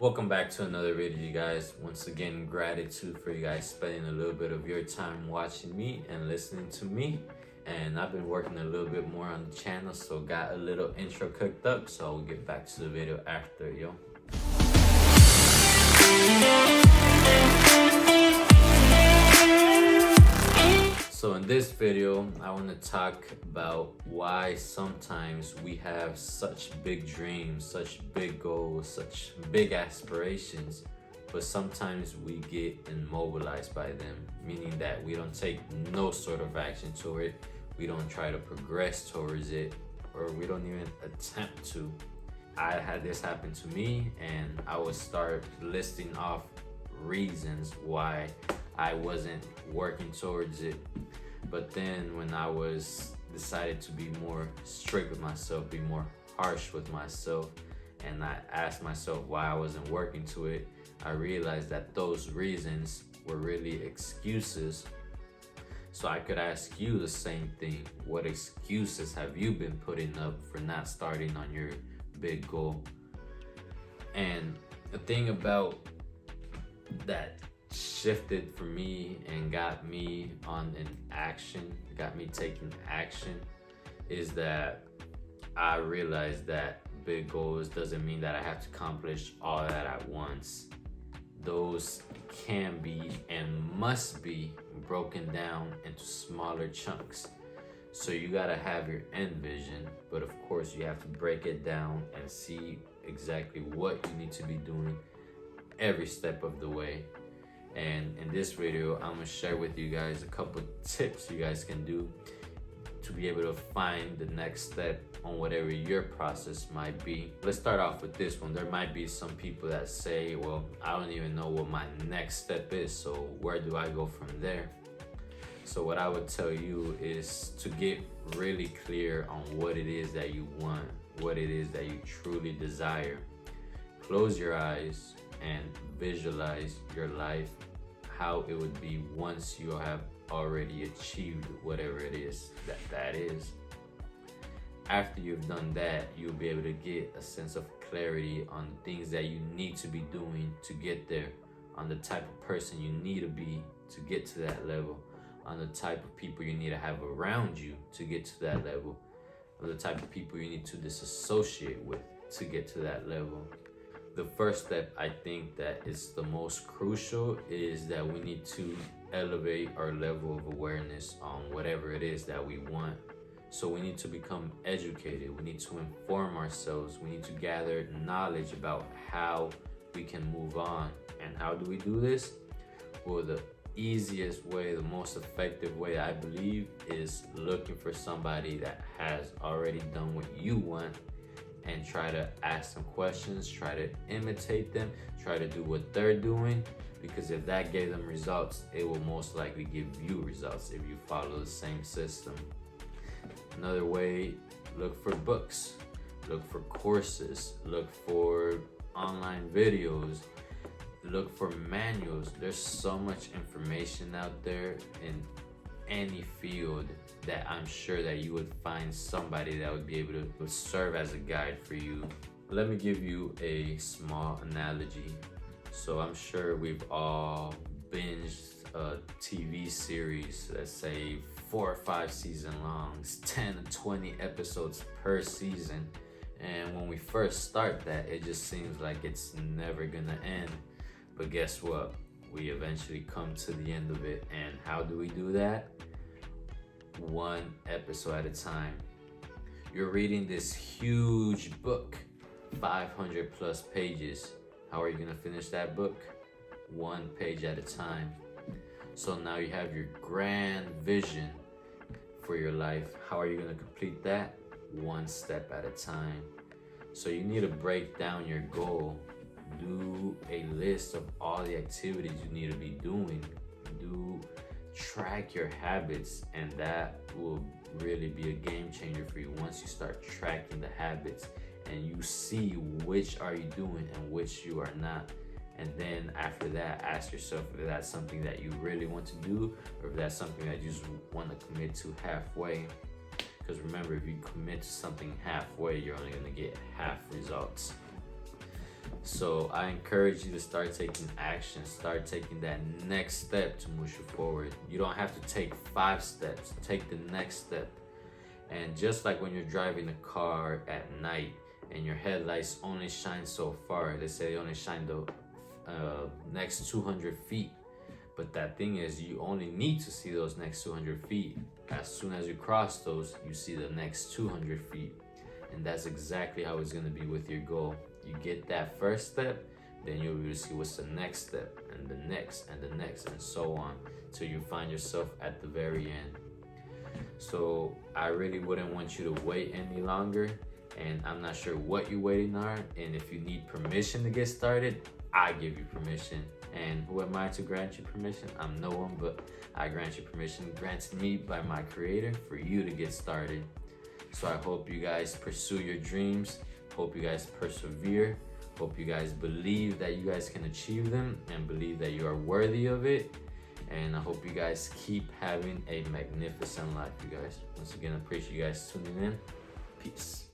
Welcome back to another video, you guys. Once again, gratitude for you guys spending a little bit of your time watching me and listening to me. And I've been working a little bit more on the channel, so got a little intro cooked up, so we'll get back to the video after, yo. So in this video, I want to talk about why sometimes we have such big dreams, such big goals, such big aspirations, but sometimes we get immobilized by them, meaning that we don't take no sort of action toward it, we don't try to progress towards it, or we don't even attempt to. I had this happen to me, and I would start listing off reasons why I wasn't working towards it. But then when I was decided to be more strict with myself, be more harsh with myself, and I asked myself why I wasn't working to it, I realized that those reasons were really excuses. So I could ask you the same thing. What excuses have you been putting up for not starting on your big goal? And the thing about that shifted for me and got me on an action, got me taking action, is that I realized that big goals doesn't mean that I have to accomplish all that at once. Those can be and must be broken down into smaller chunks. So you gotta have your end vision, but of course you have to break it down and see exactly what you need to be doing every step of the way. And in this video, I'm gonna share with you guys a couple tips you guys can do to be able to find the next step on whatever your process might be. Let's start off with this one. There might be some people that say, well, I don't even know what my next step is, so where do I go from there? So what I would tell you is to get really clear on what it is that you want, what it is that you truly desire. Close your eyes and visualize your life, how it would be once you have already achieved whatever it is that is. After you've done that, you'll be able to get a sense of clarity on things that you need to be doing to get there, on the type of person you need to be to get to that level, on the type of people you need to have around you to get to that level, on the type of people you need to disassociate with to get to that level. The first step, I think, that is the most crucial is that we need to elevate our level of awareness on whatever it is that we want. So we need to become educated. We need to inform ourselves. We need to gather knowledge about how we can move on. And how do we do this? Well, the easiest way, the most effective way, I believe, is looking for somebody that has already done what you want and try to ask them questions, try to imitate them, try to do what they're doing, because if that gave them results, it will most likely give you results if you follow the same system. Another way, look for books, look for courses, look for online videos, look for manuals. There's so much information out there in any field that I'm sure that you would find somebody that would be able to serve as a guide for you. Let me give you a small analogy. So I'm sure we've all binged a TV series, let's say 4 or 5 season longs, 10 to 20 episodes per season. And when we first start that, it just seems like it's never gonna end. But guess what? We eventually come to the end of it. And how do we do that? One episode at a time. You're reading this huge book, 500 plus pages. How are you gonna finish that book? One page at a time. So now you have your grand vision for your life. How are you gonna complete that? One step at a time. So you need to break down your goal. Do a list of all the activities you need to be doing. Track your habits, and that will really be a game changer for you once you start tracking the habits and you see which are you doing and which you are not. And then after that, ask yourself if that's something that you really want to do or if that's something that you just want to commit to halfway. Because remember, if you commit to something halfway, you're only going to get half results. So I encourage you to start taking action, start taking that next step to move you forward. You don't have to take 5 steps, take the next step. And just like when you're driving a car at night and your headlights only shine so far, they say they only shine the next 200 feet. But that thing is, you only need to see those next 200 feet. As soon as you cross those, you see the next 200 feet. And that's exactly how it's gonna be with your goal. You get that first step, then you'll be able to see what's the next step, and the next, and the next, and so on, till you find yourself at the very end. So I really wouldn't want you to wait any longer, and I'm not sure what you're waiting on, and if you need permission to get started, I give you permission. And who am I to grant you permission? I'm no one, but I grant you permission granted me by my creator for you to get started. So I hope you guys pursue your dreams, hope you guys persevere, hope you guys believe that you guys can achieve them and believe that you are worthy of it. And I hope you guys keep having a magnificent life, you guys. Once again, I appreciate you guys tuning in. Peace.